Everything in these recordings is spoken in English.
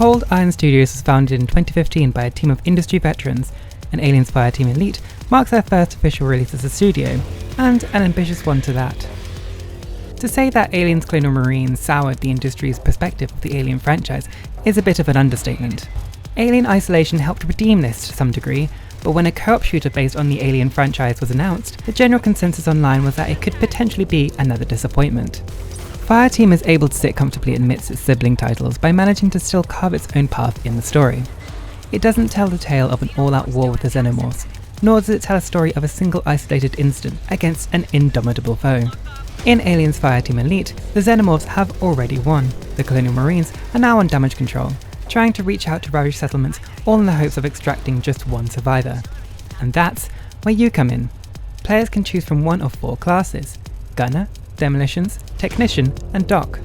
Cold Iron Studios was founded in 2015 by a team of industry veterans, and Aliens Fireteam Elite marks their first official release as a studio, and an ambitious one to that. To say that Aliens Colonial Marines soured the industry's perspective of the Alien franchise is a bit of an understatement. Alien Isolation helped redeem this to some degree, but when a co-op shooter based on the Alien franchise was announced, the general consensus online was that it could potentially be another disappointment. Fireteam is able to sit comfortably amidst its sibling titles by managing to still carve its own path in the story. It doesn't tell the tale of an all-out war with the Xenomorphs, nor does it tell a story of a single isolated incident against an indomitable foe. In Aliens Fireteam Elite, the Xenomorphs have already won. The Colonial Marines are now on damage control, trying to reach out to ravaged settlements, all in the hopes of extracting just one survivor. And that's where you come in. Players can choose from one of 4 classes: Gunner, Demolitions, Technician, and Doc.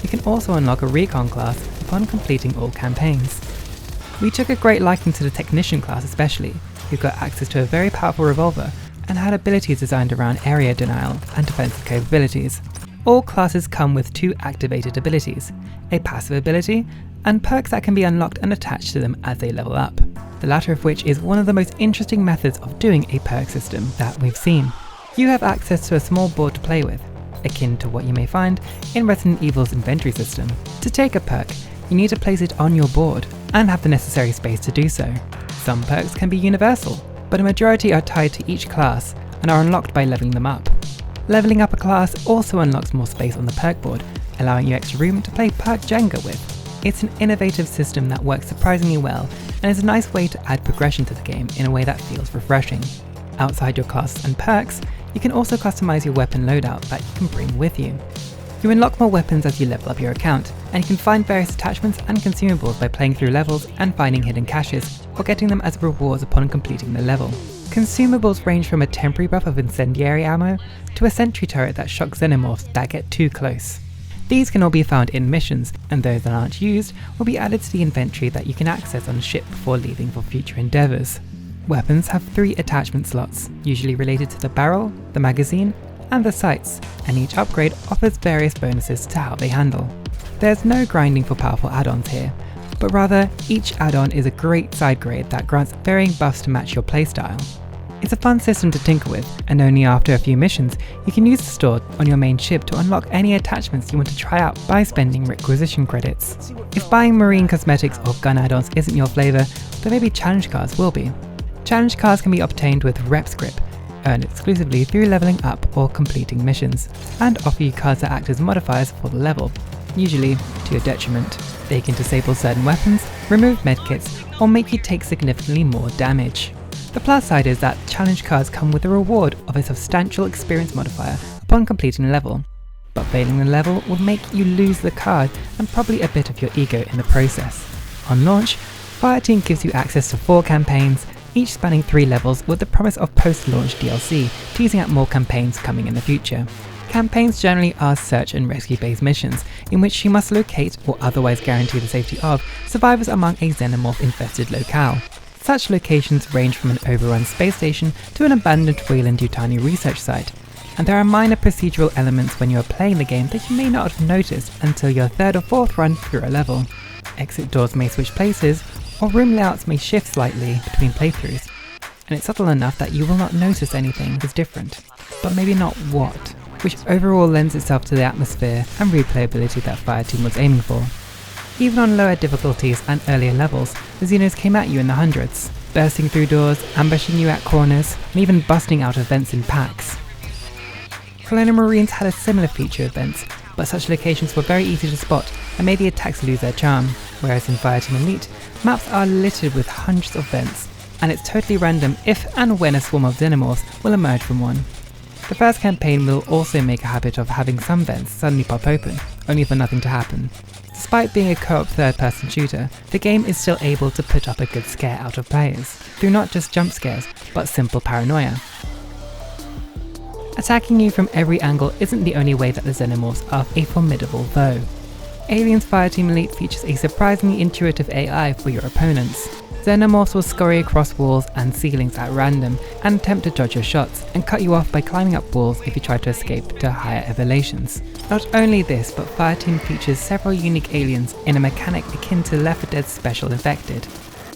You can also unlock a Recon class upon completing all campaigns. We took a great liking to the Technician class especially, who got access to a very powerful revolver and had abilities designed around area denial and defensive capabilities. All classes come with 2 activated abilities, a passive ability, and perks that can be unlocked and attached to them as they level up, the latter of which is one of the most interesting methods of doing a perk system that we've seen. You have access to a small board to play with, akin to what you may find in Resident Evil's inventory system. To take a perk, you need to place it on your board and have the necessary space to do so. Some perks can be universal, but a majority are tied to each class and are unlocked by leveling them up. Leveling up a class also unlocks more space on the perk board, allowing you extra room to play perk Jenga with. It's an innovative system that works surprisingly well and is a nice way to add progression to the game in a way that feels refreshing. Outside your classes and perks, you can also customize your weapon loadout that you can bring with you. You unlock more weapons as you level up your account, and you can find various attachments and consumables by playing through levels and finding hidden caches, or getting them as rewards upon completing the level. Consumables range from a temporary buff of incendiary ammo to a sentry turret that shocks Xenomorphs that get too close. These can all be found in missions, and those that aren't used will be added to the inventory that you can access on a ship before leaving for future endeavours. Weapons have 3 attachment slots, usually related to the barrel, the magazine, and the sights, and each upgrade offers various bonuses to how they handle. There's no grinding for powerful add-ons here, but rather each add-on is a great side grade that grants varying buffs to match your playstyle. It's a fun system to tinker with, and only after a few missions, you can use the store on your main ship to unlock any attachments you want to try out by spending requisition credits. If buying marine cosmetics or gun add-ons isn't your flavour, then maybe challenge cards will be. Challenge cards can be obtained with Rep Script, earned exclusively through leveling up or completing missions, and offer you cards that act as modifiers for the level, usually to your detriment. They can disable certain weapons, remove medkits, or make you take significantly more damage. The plus side is that challenge cards come with a reward of a substantial experience modifier upon completing a level, but failing the level will make you lose the card and probably a bit of your ego in the process. On launch, Fireteam gives you access to 4 campaigns, each spanning 3 levels with the promise of post-launch DLC, teasing out more campaigns coming in the future. Campaigns generally are search and rescue based missions, in which you must locate or otherwise guarantee the safety of survivors among a xenomorph infested locale. Such locations range from an overrun space station to an abandoned Weyland-Yutani research site, and there are minor procedural elements when you are playing the game that you may not have noticed until your 3rd or 4th run through a level. Exit doors may switch places, or room layouts may shift slightly between playthroughs, and it's subtle enough that you will not notice anything is different, but maybe not what, which overall lends itself to the atmosphere and replayability that Fireteam was aiming for. Even on lower difficulties and earlier levels, the Xenos came at you in the hundreds, bursting through doors, ambushing you at corners, and even busting out of vents in packs. Colonial Marines had a similar feature of vents, but such locations were very easy to spot and made the attacks lose their charm, whereas in Fireteam Elite, maps are littered with hundreds of vents, and it's totally random if and when a swarm of Xenomorphs will emerge from one. The first campaign will also make a habit of having some vents suddenly pop open, only for nothing to happen. Despite being a co-op third-person shooter, the game is still able to put up a good scare out of players, through not just jump scares, but simple paranoia. Attacking you from every angle isn't the only way that the Xenomorphs are a formidable foe. Aliens Fireteam Elite features a surprisingly intuitive AI for your opponents. Xenomorphs will scurry across walls and ceilings at random and attempt to dodge your shots, and cut you off by climbing up walls if you try to escape to higher elevations. Not only this, but Fireteam features several unique aliens in a mechanic akin to Left 4 Dead's Special Infected.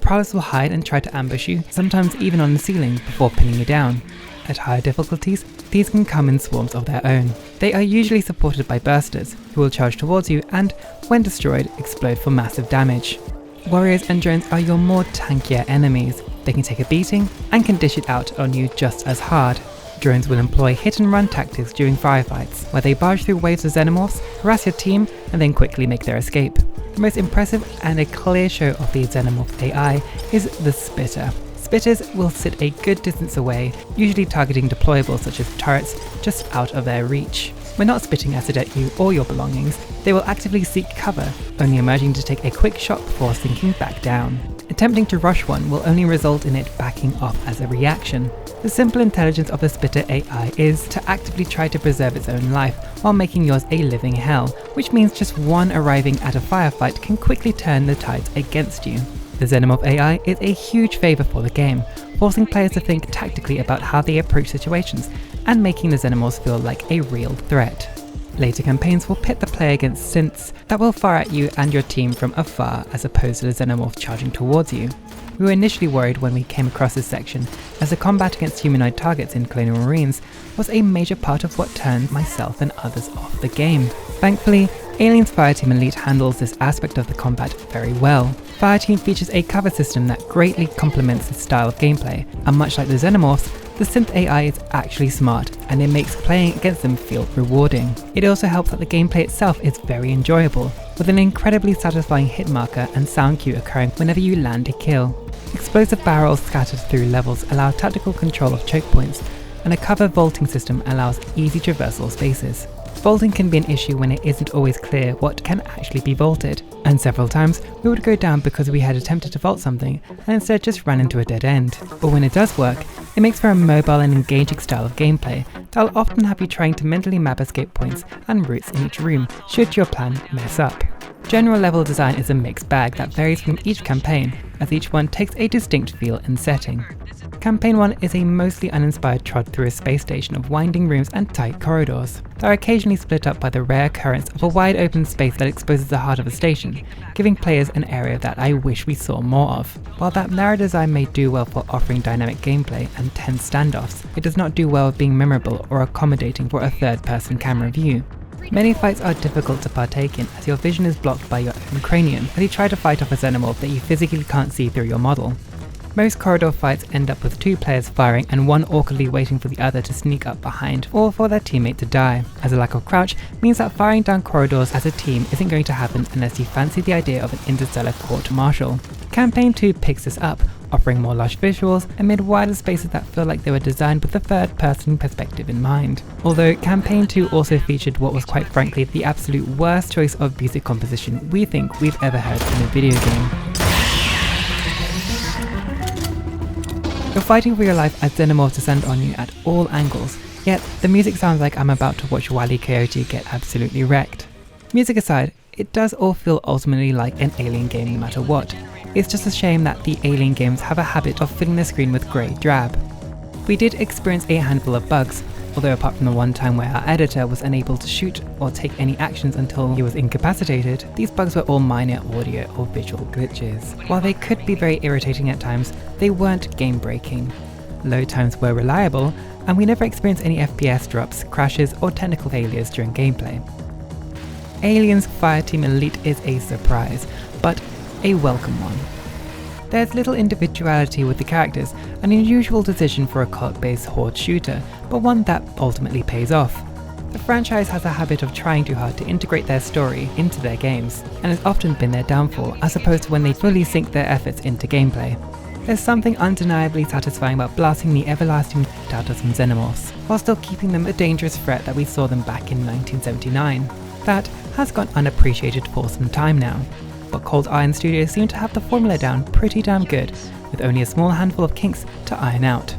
Prowlers will hide and try to ambush you, sometimes even on the ceiling, before pinning you down. At higher difficulties, these can come in swarms of their own. They are usually supported by bursters, who will charge towards you and, when destroyed, explode for massive damage. Warriors and drones are your more tankier enemies. They can take a beating and can dish it out on you just as hard. Drones will employ hit and run tactics during firefights, where they barge through waves of xenomorphs, harass your team, and then quickly make their escape. The most impressive and a clear show of the xenomorph AI is the Spitter. Spitters will sit a good distance away, usually targeting deployables such as turrets just out of their reach. When not spitting acid at you or your belongings, they will actively seek cover, only emerging to take a quick shot before sinking back down. Attempting to rush one will only result in it backing off as a reaction. The simple intelligence of the Spitter AI is to actively try to preserve its own life while making yours a living hell, which means just one arriving at a firefight can quickly turn the tides against you. The Xenomorph AI is a huge favour for the game, forcing players to think tactically about how they approach situations and making the Xenomorphs feel like a real threat. Later campaigns will pit the player against Synths that will fire at you and your team from afar as opposed to the Xenomorph charging towards you. We were initially worried when we came across this section, as the combat against humanoid targets in Colonial Marines was a major part of what turned myself and others off the game. Thankfully, Aliens Fireteam Elite handles this aspect of the combat very well. Fireteam features a cover system that greatly complements its style of gameplay, and much like the Xenomorphs, the Synth AI is actually smart, and it makes playing against them feel rewarding. It also helps that the gameplay itself is very enjoyable, with an incredibly satisfying hit marker and sound cue occurring whenever you land a kill. Explosive barrels scattered through levels allow tactical control of choke points, and a cover vaulting system allows easy traversal of spaces. Vaulting can be an issue when it isn't always clear what can actually be vaulted, and several times we would go down because we had attempted to vault something and instead just ran into a dead end. But when it does work, it makes for a mobile and engaging style of gameplay that will often have you trying to mentally map escape points and routes in each room should your plan mess up. General level design is a mixed bag that varies from each campaign, as each one takes a distinct feel and setting. Campaign 1 is a mostly uninspired trod through a space station of winding rooms and tight corridors. They are occasionally split up by the rare occurrence of a wide open space that exposes the heart of a station, giving players an area that I wish we saw more of. While that narrow design may do well for offering dynamic gameplay and tense standoffs, it does not do well with being memorable or accommodating for a third-person camera view. Many fights are difficult to partake in as your vision is blocked by your own cranium as you try to fight off a xenomorph that you physically can't see through your model. Most corridor fights end up with two players firing and one awkwardly waiting for the other to sneak up behind or for their teammate to die, as a lack of crouch means that firing down corridors as a team isn't going to happen unless you fancy the idea of an interstellar court-martial. Campaign 2 picks this up, offering more lush visuals amid wider spaces that feel like they were designed with the third-person perspective in mind. Although Campaign 2 also featured what was quite frankly the absolute worst choice of music composition we think we've ever heard in a video game. You're fighting for your life as xenomorphs descend on you at all angles, yet the music sounds like I'm about to watch Wile E. Coyote get absolutely wrecked. Music aside, it does all feel ultimately like an Alien game no matter what. It's just a shame that the Alien games have a habit of filling the screen with grey drab. We did experience a handful of bugs, although apart from the one time where our editor was unable to shoot or take any actions until he was incapacitated, these bugs were all minor audio or visual glitches. While they could be very irritating at times, they weren't game-breaking. Load times were reliable, and we never experienced any FPS drops, crashes, or technical failures during gameplay. Aliens Fireteam Elite is a surprise, but a welcome one. There's little individuality with the characters, an unusual decision for a cult-based horde shooter, but one that ultimately pays off. The franchise has a habit of trying too hard to integrate their story into their games, and has often been their downfall as opposed to when they fully sink their efforts into gameplay. There's something undeniably satisfying about blasting the everlasting out of some xenomorphs, while still keeping them a dangerous threat that we saw them back in 1979. That has gone unappreciated for some time now. But Cold Iron Studios seem to have the formula down pretty damn good, with only a small handful of kinks to iron out.